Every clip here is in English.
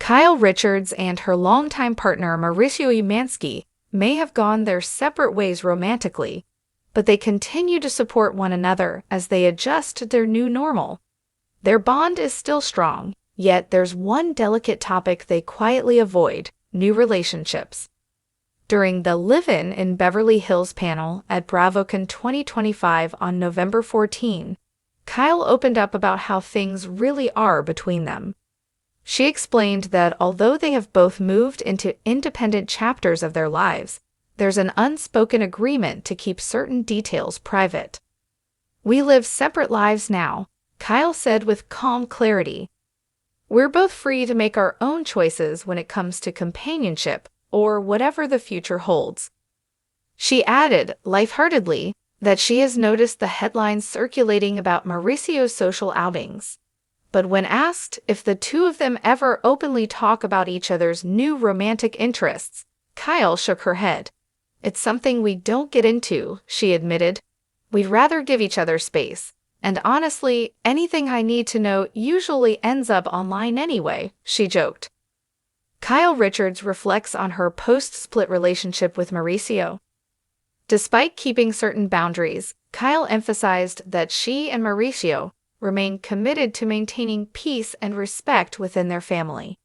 Kyle Richards and her longtime partner Mauricio Umansky may have gone their separate ways romantically, but they continue to support one another as they adjust to their new normal. Their bond is still strong, yet there's one delicate topic they quietly avoid: new relationships. During the Live-In in Beverly Hills panel at BravoCon 2025 on November 14, Kyle opened up about how things really are between them. She explained that although they have both moved into independent chapters of their lives, there's an unspoken agreement to keep certain details private. "We live separate lives now," Kyle said with calm clarity. "We're both free to make our own choices when it comes to companionship or whatever the future holds." She added, lightheartedly, that she has noticed the headlines circulating about Mauricio's social outings. But when asked if the two of them ever openly talk about each other's new romantic interests, Kyle shook her head. "It's something we don't get into," she admitted. "We'd rather give each other space. And honestly, anything I need to know usually ends up online anyway," she joked. Kyle Richards reflects on her post-split relationship with Mauricio. Despite keeping certain boundaries, Kyle emphasized that she and Mauricio remain committed to maintaining peace and respect within their family.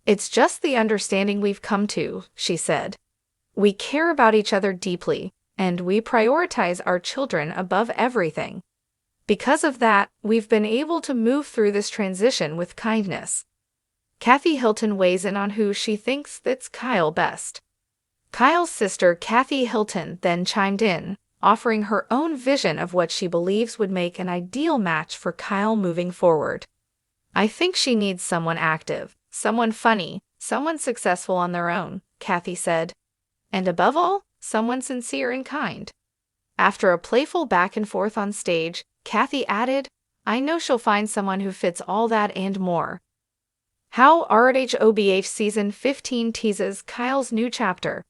"It's just the understanding we've come to," she said. "We care about each other deeply, and we prioritize our children above everything. Because of that, we've been able to move through this transition with kindness." Kathy Hilton weighs in on who she thinks fits Kyle best. Kyle's sister Kathy Hilton then chimed in, offering her own vision of what she believes would make an ideal match for Kyle moving forward. "I think she needs someone active, someone funny, someone successful on their own," Kathy said. "And above all, someone sincere and kind." After a playful back and forth on stage, Kathy added, "I know she'll find someone who fits all that and more." How RHOBH Season 15 teases Kyle's new chapter.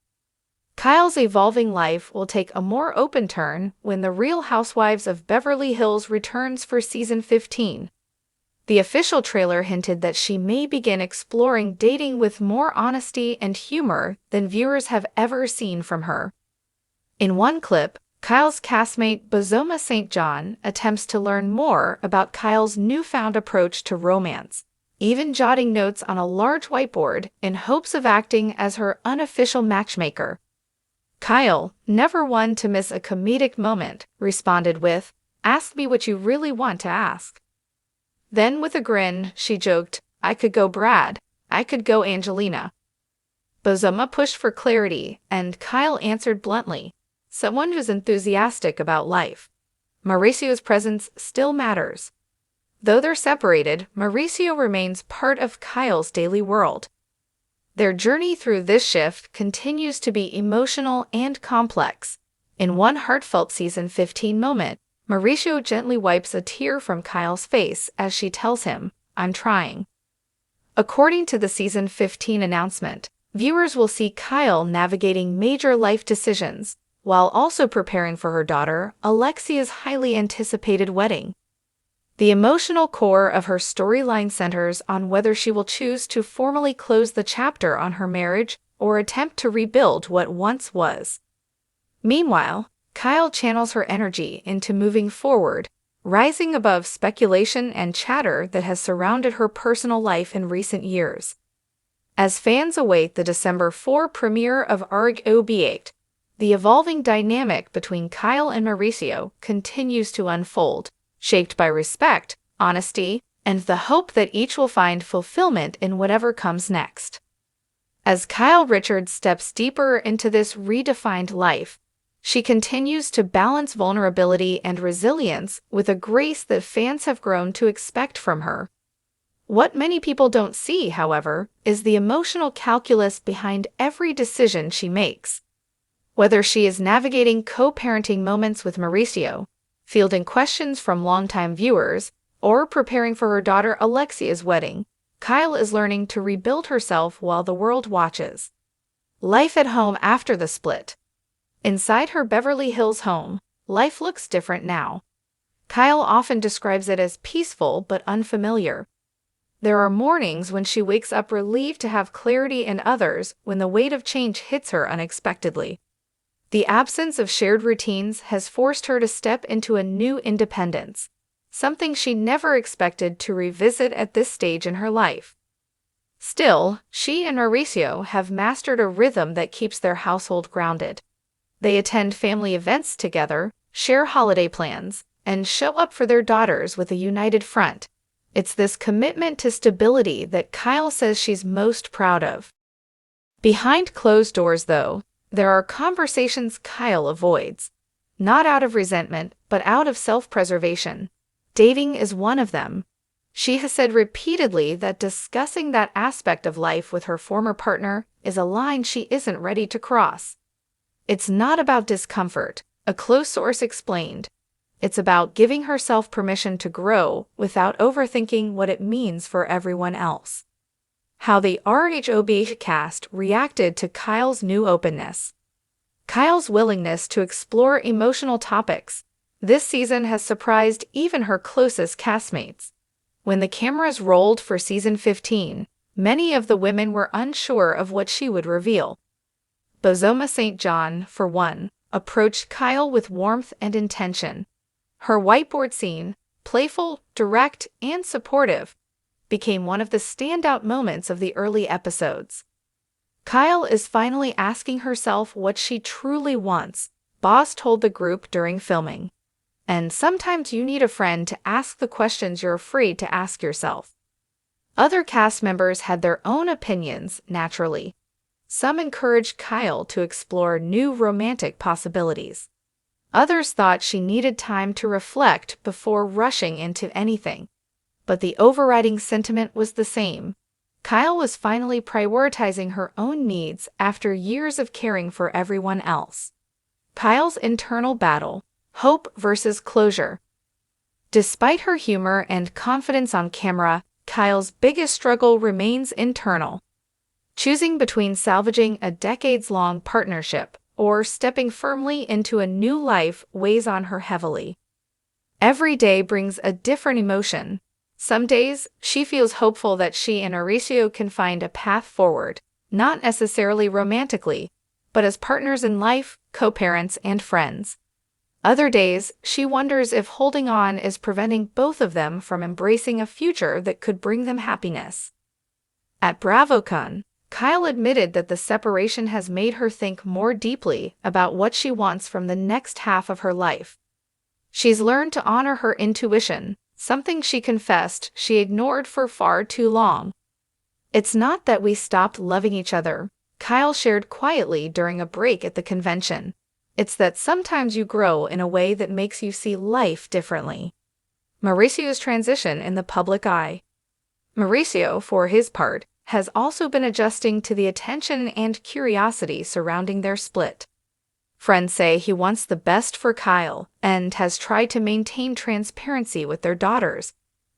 Kyle's evolving life will take a more open turn when The Real Housewives of Beverly Hills returns for Season 15. The official trailer hinted that she may begin exploring dating with more honesty and humor than viewers have ever seen from her. In one clip, Kyle's castmate Bozoma St. John attempts to learn more about Kyle's newfound approach to romance, even jotting notes on a large whiteboard in hopes of acting as her unofficial matchmaker. Kyle, never one to miss a comedic moment, responded with, "Ask me what you really want to ask." Then with a grin, she joked, "I could go Brad, I could go Angelina." Bozoma pushed for clarity, and Kyle answered bluntly, "Someone who's enthusiastic about life. Mauricio's presence still matters." Though they're separated, Mauricio remains part of Kyle's daily world. Their journey through this shift continues to be emotional and complex. In one heartfelt Season 15 moment, Mauricio gently wipes a tear from Kyle's face as she tells him, "I'm trying." According to the Season 15 announcement, viewers will see Kyle navigating major life decisions, while also preparing for her daughter Alexia's highly anticipated wedding. The emotional core of her storyline centers on whether she will choose to formally close the chapter on her marriage or attempt to rebuild what once was. Meanwhile, Kyle channels her energy into moving forward, rising above speculation and chatter that has surrounded her personal life in recent years. As fans await the December 4 premiere of RHOBH, the evolving dynamic between Kyle and Mauricio continues to unfold, shaped by respect, honesty, and the hope that each will find fulfillment in whatever comes next. As Kyle Richards steps deeper into this redefined life, she continues to balance vulnerability and resilience with a grace that fans have grown to expect from her. What many people don't see, however, is the emotional calculus behind every decision she makes. Whether she is navigating co-parenting moments with Mauricio, fielding questions from longtime viewers, or preparing for her daughter Alexia's wedding, Kyle is learning to rebuild herself while the world watches. Life at home after the split. Inside her Beverly Hills home, life looks different now. Kyle often describes it as peaceful but unfamiliar. There are mornings when she wakes up relieved to have clarity and others when the weight of change hits her unexpectedly. The absence of shared routines has forced her to step into a new independence, something she never expected to revisit at this stage in her life. Still, she and Mauricio have mastered a rhythm that keeps their household grounded. They attend family events together, share holiday plans, and show up for their daughters with a united front. It's this commitment to stability that Kyle says she's most proud of. Behind closed doors, though, there are conversations Kyle avoids. Not out of resentment, but out of self-preservation. Dating is one of them. She has said repeatedly that discussing that aspect of life with her former partner is a line she isn't ready to cross. It's not about discomfort, a close source explained. It's about giving herself permission to grow without overthinking what it means for everyone else. How the RHOB cast reacted to Kyle's new openness. Kyle's willingness to explore emotional topics this season has surprised even her closest castmates. When the cameras rolled for season 15, many of the women were unsure of what she would reveal. Bozoma St. John, for one, approached Kyle with warmth and intention. Her whiteboard scene, playful, direct, and supportive, became one of the standout moments of the early episodes. Kyle is finally asking herself what she truly wants, Boss told the group during filming. And sometimes you need a friend to ask the questions you're afraid to ask yourself. Other cast members had their own opinions, naturally. Some encouraged Kyle to explore new romantic possibilities. Others thought she needed time to reflect before rushing into anything. But the overriding sentiment was the same. Kyle was finally prioritizing her own needs after years of caring for everyone else. Kyle's internal battle, hope versus closure. Despite her humor and confidence on camera, Kyle's biggest struggle remains internal. Choosing between salvaging a decades-long partnership or stepping firmly into a new life weighs on her heavily. Every day brings a different emotion. Some days, she feels hopeful that she and Mauricio can find a path forward, not necessarily romantically, but as partners in life, co-parents, and friends. Other days, she wonders if holding on is preventing both of them from embracing a future that could bring them happiness. At BravoCon, Kyle admitted that the separation has made her think more deeply about what she wants from the next half of her life. She's learned to honor her intuition, something she confessed she ignored for far too long. It's not that we stopped loving each other, Kyle shared quietly during a break at the convention. It's that sometimes you grow in a way that makes you see life differently. Mauricio's transition in the public eye. Mauricio, for his part, has also been adjusting to the attention and curiosity surrounding their split. Friends say he wants the best for Kyle and has tried to maintain transparency with their daughters,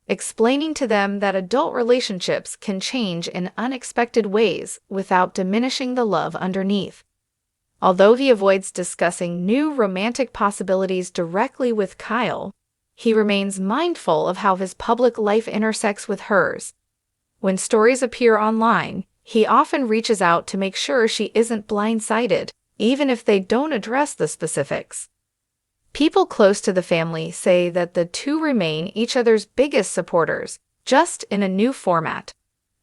explaining to them that adult relationships can change in unexpected ways without diminishing the love underneath. Although he avoids discussing new romantic possibilities directly with Kyle, he remains mindful of how his public life intersects with hers. When stories appear online, he often reaches out to make sure she isn't blindsided, even if they don't address the specifics. People close to the family say that the two remain each other's biggest supporters, just in a new format.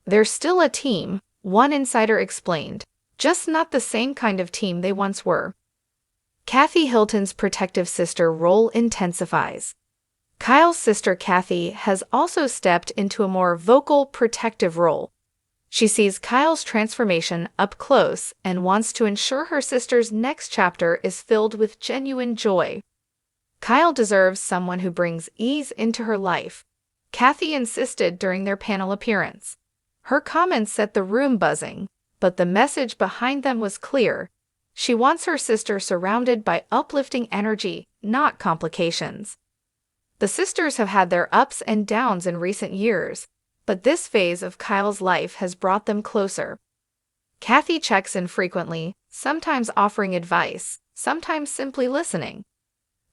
They're still a team, one insider explained, just not the same kind of team they once were. Kathy Hilton's protective sister role intensifies. Kyle's sister Kathy has also stepped into a more vocal, protective role. She sees Kyle's transformation up close and wants to ensure her sister's next chapter is filled with genuine joy. Kyle deserves someone who brings ease into her life, Kathy insisted during their panel appearance. Her comments set the room buzzing, but the message behind them was clear. She wants her sister surrounded by uplifting energy, not complications. The sisters have had their ups and downs in recent years, but this phase of Kyle's life has brought them closer. Kathy checks in frequently, sometimes offering advice, sometimes simply listening.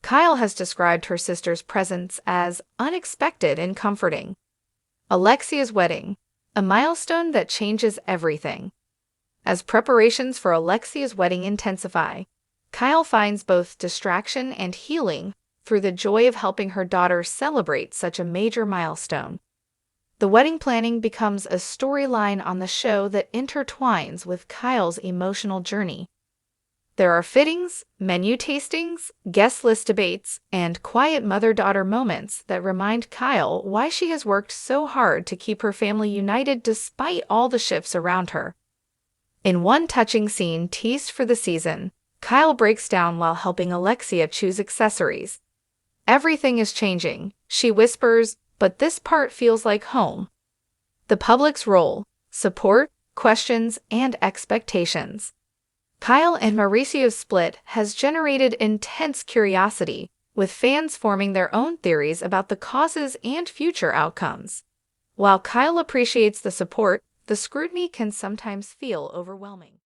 Kyle has described her sister's presence as unexpected and comforting. Alexia's wedding, a milestone that changes everything. As preparations for Alexia's wedding intensify, Kyle finds both distraction and healing through the joy of helping her daughter celebrate such a major milestone. The wedding planning becomes a storyline on the show that intertwines with Kyle's emotional journey. There are fittings, menu tastings, guest list debates, and quiet mother-daughter moments that remind Kyle why she has worked so hard to keep her family united despite all the shifts around her. In one touching scene teased for the season, Kyle breaks down while helping Alexia choose accessories. "Everything is changing," she whispers, "but this part feels like home." The public's role: support, questions, and expectations. Kyle and Mauricio's split has generated intense curiosity, with fans forming their own theories about the causes and future outcomes. While Kyle appreciates the support, the scrutiny can sometimes feel overwhelming.